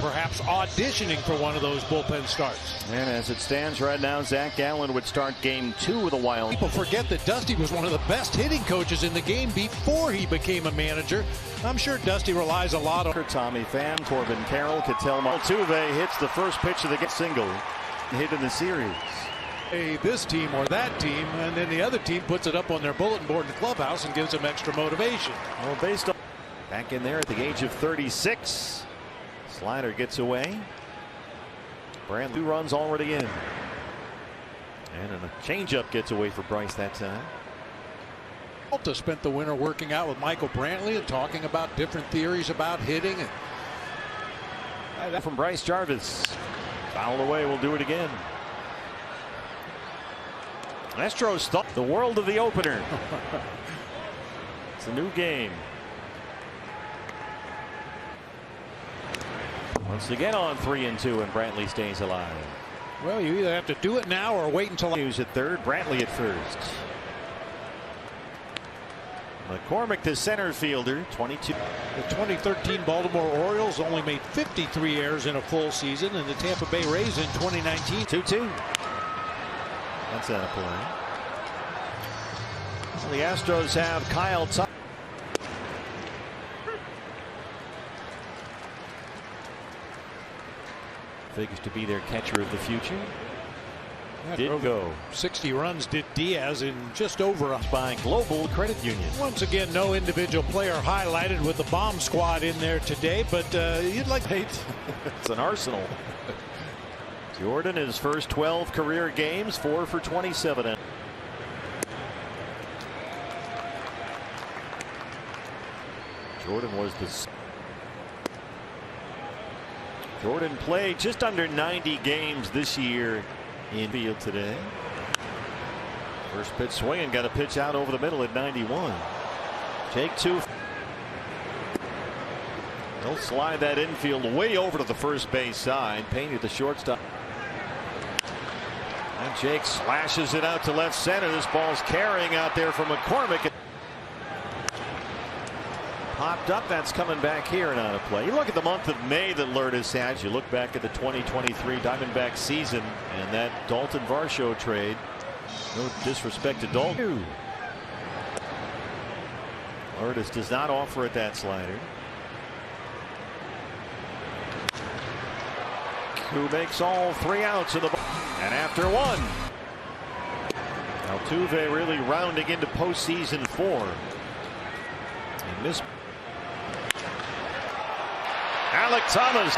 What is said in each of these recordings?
perhaps auditioning for one of those bullpen starts. And as it stands right now, Zach Gallen would start game 2 with a Wild. People forget that Dusty was one of the best hitting coaches in the game before he became a manager. I'm sure Dusty relies a lot on Tommy Pham, Corbin Carroll, Ketel Altuve hits the first pitch of the single hit in the series. This team or that team, and then the other team puts it up on their bulletin board in the clubhouse and gives them extra motivation. Well, based on back in there at the age of 36, slider gets away. Brand 2 runs already in, and a changeup gets away for Bryce that time. Alta spent the winter working out with Michael Brantley and talking about different theories about hitting. And from Bryce Jarvis, fouled away. We'll do it again. Astros thought the world of the opener. It's a new game. Once again on 3-2, and Brantley stays alive. Well, you either have to do it now or wait until. Hughes at third, Brantley at first. McCormick, the center fielder, 22. The 2013 Baltimore Orioles only made 53 errors in a full season, and the Tampa Bay Rays in 2019. 2-2. That's out of play. Well, the Astros have Kyle Tucker. Figures to be their catcher of the future. Did go 60 runs did Diaz in just over a by Global Credit Union. Once again, no individual player highlighted with the bomb squad in there today, but you'd like to. It's an arsenal. Jordan, his first 12 career games, 4 for 27. Jordan was the. Jordan played just under 90 games this year in field today. First pitch swinging, got a pitch out over the middle at 91. Take 2. They'll slide that infield way over to the first base side. Payne at the shortstop. And Jake slashes it out to left center. This ball's carrying out there from McCormick. Popped up. That's coming back here and out of play. You look at the month of May that Lourdes had. You look back at the 2023 Diamondbacks season and that Dalton Varsho trade. No disrespect to Dalton. Lourdes does not offer it that slider. Who makes all 3 outs in the ball. And after 1. Altuve really rounding into postseason form. And this. Alec Thomas.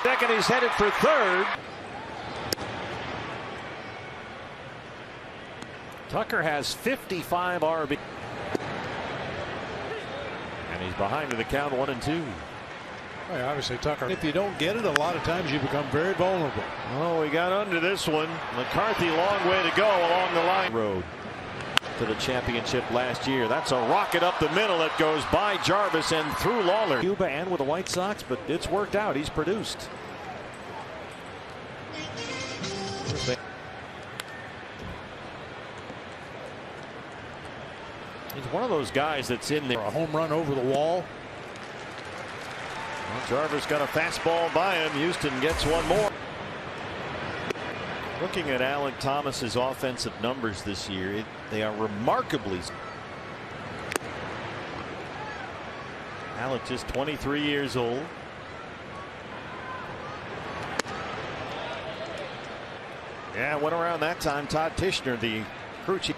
Second, he's headed for third. Tucker has 55 RB. And he's behind in the count 1-2. Well, obviously, Tucker, if you don't get it, a lot of times you become very vulnerable. Oh, we got under this one. McCarthy, long way to go along the line. Road to the championship last year. That's a rocket up the middle that goes by Jarvis and through Lawler. Cuba and with the White Sox, but it's worked out. He's produced. He's one of those guys that's in there. A home run over the wall. Well, Jarvis got a fastball by him. Houston gets one more. Looking at Alec Thomas's offensive numbers this year, they are remarkably. Alec just 23 years old. Yeah, went around that time. Todd Tishner, the crew chief.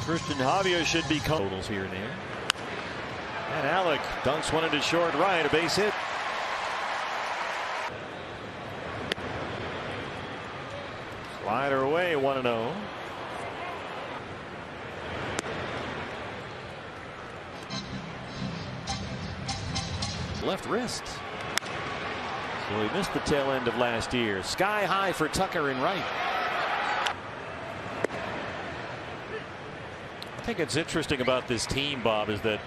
Christian Javier should be totals here and there. And Alec dunks one into short right, a base hit. Slider away, 1-0. Left wrist. So he missed the tail end of last year. Sky high for Tucker in right. I think it's interesting about this team, Bob, is that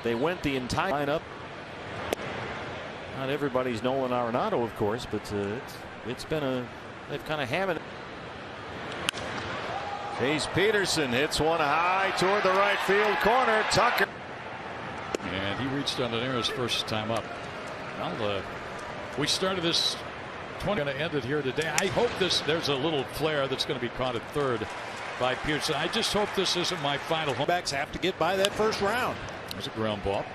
they went the entire lineup. Not everybody's Nolan Arenado, of course, but it's been they've kind of hammered. Chase Peterson hits one high toward the right field corner. Tucker. And he reached on an error his first time up. Well, we started this 20. Going to end it here today. I hope there's a little flare that's going to be caught at third by Pearson. I just hope this isn't my final home. Backs have to get by that first round. There's a ground ball.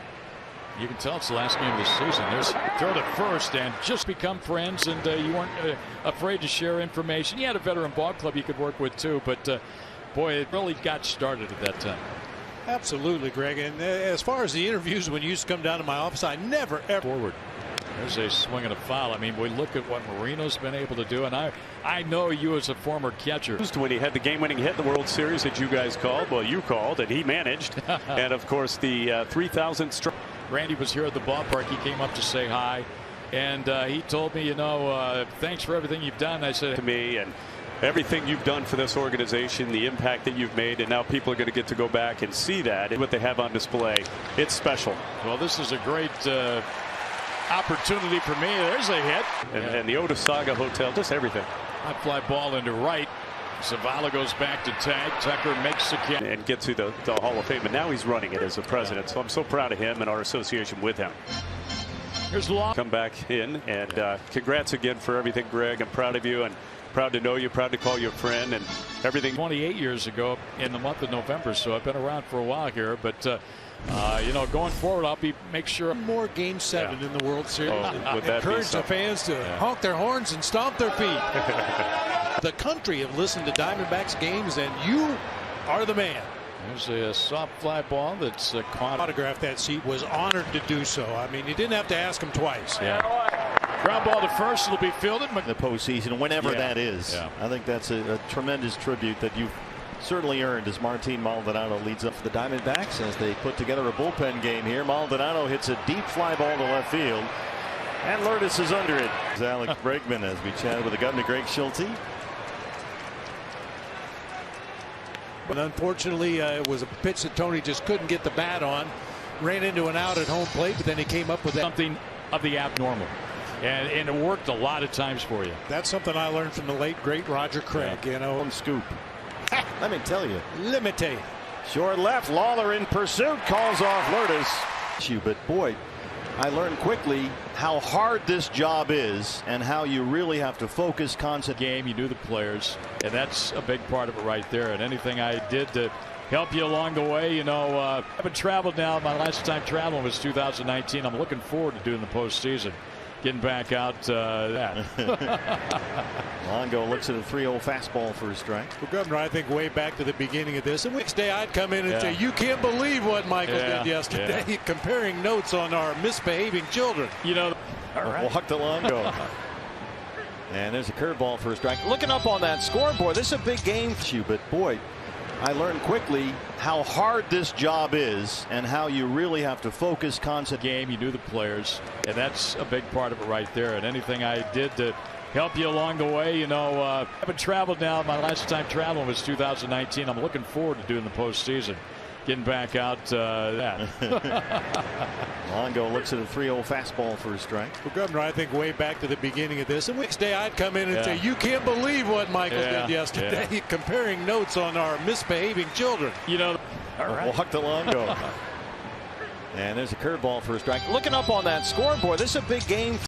You can tell it's the last game of the season. There's throw to first and just become friends, and you weren't afraid to share information. You had a veteran ball club you could work with too, but boy, it really got started at that time. Absolutely, Greg. And as far as the interviews, when you used to come down to my office, I never ever forward. There's a swing and a foul. I mean, we look at what Marino's been able to do, and I know you as a former catcher. When he had the game-winning hit in the World Series that you guys called, well, you called and he managed, and of course the 3,000 strike. Randy was here at the ballpark. He came up to say hi, and he told me, thanks for everything you've done. I said to me, and everything you've done for this organization, the impact that you've made, and now people are going to get to go back and see that and what they have on display. It's special. Well, this is a great opportunity for me. There's a hit. And the Otissaga Hotel, just everything. High fly ball into right. Zavala goes back to tag. Tucker makes the catch. And gets to the Hall of Fame. And now he's running it as a president. So I'm so proud of him and our association with him. Here's Long. Come back in. And congrats again for everything, Greg. I'm proud of you and proud to know you, proud to call you a friend and everything. 28 years ago in the month of November. So I've been around for a while here. But going forward, I'll make sure. More Game 7 in the World Series. Would that encourage the fans to honk their horns and stomp their feet. The country have listened to Diamondbacks games, and you are the man. There's a soft fly ball that's caught. Autographed that seat, was honored to do so. I mean, you didn't have to ask him twice. Yeah. Ground ball to first. It'll be fielded. The postseason, whenever that is. Yeah. I think that's a tremendous tribute that you've certainly earned as Martin Maldonado leads up for the Diamondbacks as they put together a bullpen game here. Maldonado hits a deep fly ball to left field, and Lourdes is under it. Alex Bregman as we chatted with the Governor Greg Schulte. But unfortunately, it was a pitch that Tony just couldn't get the bat on. Ran into an out at home plate, but then he came up with something of the abnormal. And it worked a lot of times for you. That's something I learned from the late, great Roger Craig. Scoop. Let me tell you. Limite. Short left. Lawler in pursuit. Calls off Lourdes. But boy, I learned quickly how hard this job is and how you really have to focus, concentrate. Game, you knew the players, and that's a big part of it right there. And anything I did to help you along the way, I haven't traveled now. My last time traveling was 2019. I'm looking forward to doing the postseason. Getting back out that. Longo looks at a 3-0 fastball for a strike. Well, Governor, I think way back to the beginning of this, and next day I'd come in and say, you can't believe what Michael did yesterday, comparing notes on our misbehaving children. All right. Walk to Longo. And there's a curveball for a strike. Looking up on that scoreboard, this is a big game for you, but boy, I learned quickly how hard this job is and how you really have to focus, concentrate. Game, you knew the players, and that's a big part of it right there. And anything I did to help you along the way, I haven't traveled now. My last time traveling was 2019. I'm looking forward to doing the postseason. Getting back out that. Longo looks at a 3-0 fastball for a strike. Well, Governor, I think way back to the beginning of this, and next day I'd come in and say, you can't believe what Michael did yesterday, comparing notes on our misbehaving children. All right. Walk to Longo. And there's a curveball for a strike. Looking up on that scoreboard, this is a big game.